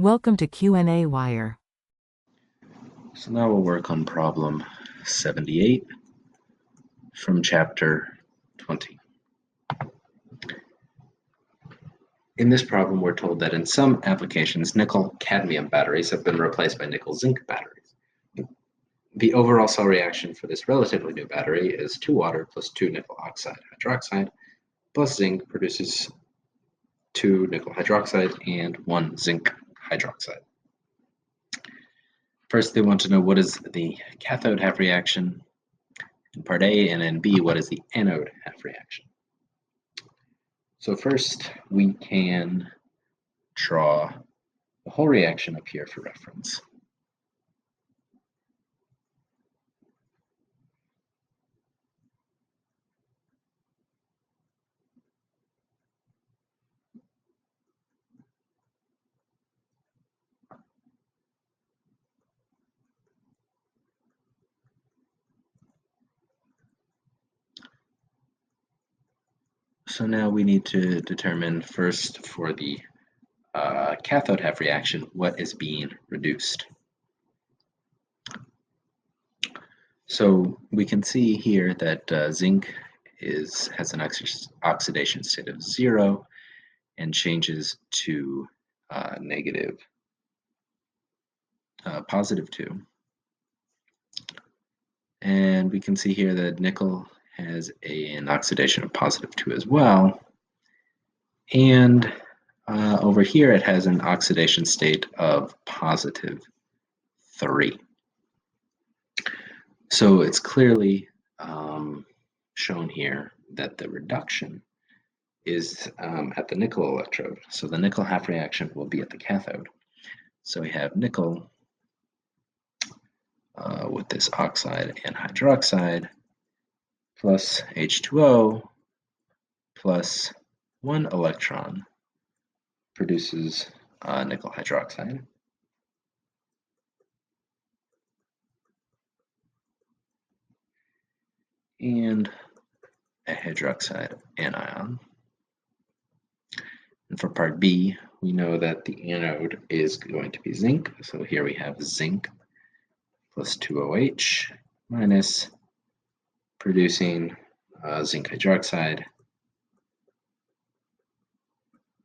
Welcome to qnawire. So now we'll work on problem 78 from chapter 20. In this problem, we're told that in some applications, nickel-cadmium batteries have been replaced by nickel-zinc batteries. The overall cell reaction for this relatively new battery is 2 water plus 2 nickel oxide hydroxide plus zinc produces 2 nickel hydroxide and 1 zinc hydroxide. First, they want to know what is the cathode half reaction in part A, and in B, what is the anode half reaction. So first, we can draw the whole reaction up here for reference. So now we need to determine first for the cathode half reaction what is being reduced. So we can see here that zinc has an oxidation state of 0 and changes to positive 2. And we can see here that nickel has an oxidation of positive 2 as well. And over here it has an oxidation state of positive 3. So it's clearly shown here that the reduction is at the nickel electrode. So the nickel half reaction will be at the cathode. So we have nickel with this oxide and hydroxide plus H2O plus 1 electron produces nickel hydroxide. And a hydroxide anion. And for part B, we know that the anode is going to be zinc. So here we have zinc plus 2OH minus producing zinc hydroxide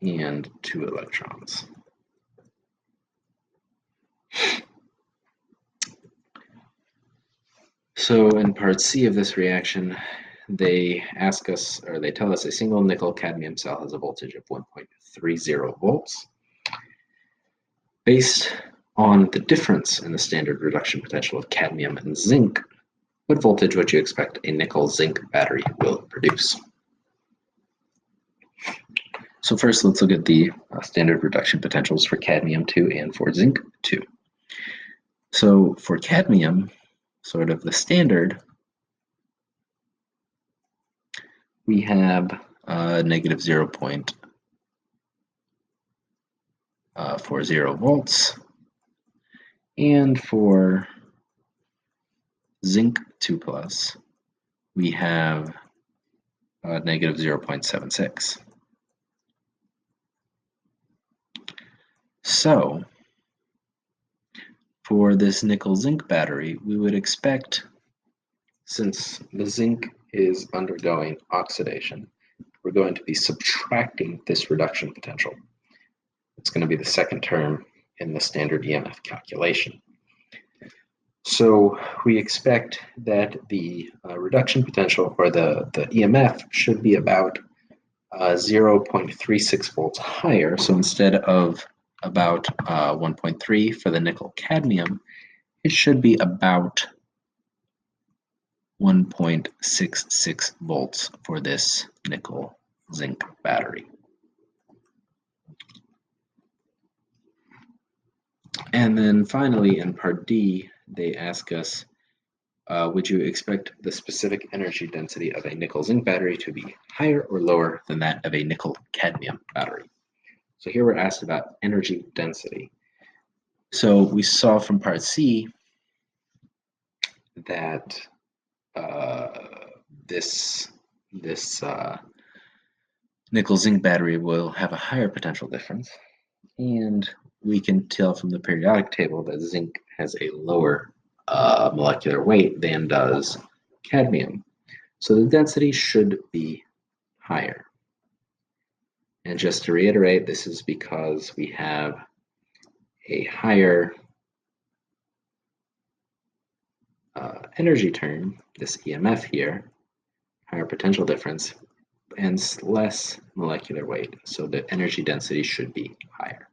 and 2 electrons. So in part C of this reaction, they tell us a single nickel-cadmium cell has a voltage of 1.30 volts. Based on the difference in the standard reduction potential of cadmium and zinc, what voltage would you expect a nickel-zinc battery will produce? So first, let's look at the standard reduction potentials for cadmium-2 and for zinc-2. So for cadmium, sort of the standard, we have negative 0.40 volts, and for zinc 2 plus, we have negative 0.76. So for this nickel-zinc battery, we would expect, since the zinc is undergoing oxidation, we're going to be subtracting this reduction potential. It's going to be the second term in the standard EMF calculation. So we expect that the reduction potential, or the EMF, should be about 0.36 volts higher. So instead of about 1.3 for the nickel-cadmium, it should be about 1.66 volts for this nickel-zinc battery. And then finally, in part D, they ask us, would you expect the specific energy density of a nickel-zinc battery to be higher or lower than that of a nickel-cadmium battery? So here we're asked about energy density. So we saw from part C that this nickel-zinc battery will have a higher potential difference. And we can tell from the periodic table that zinc has a lower molecular weight than does cadmium. So the density should be higher. And just to reiterate, this is because we have a higher energy term, this EMF here, higher potential difference, and less molecular weight. So the energy density should be higher.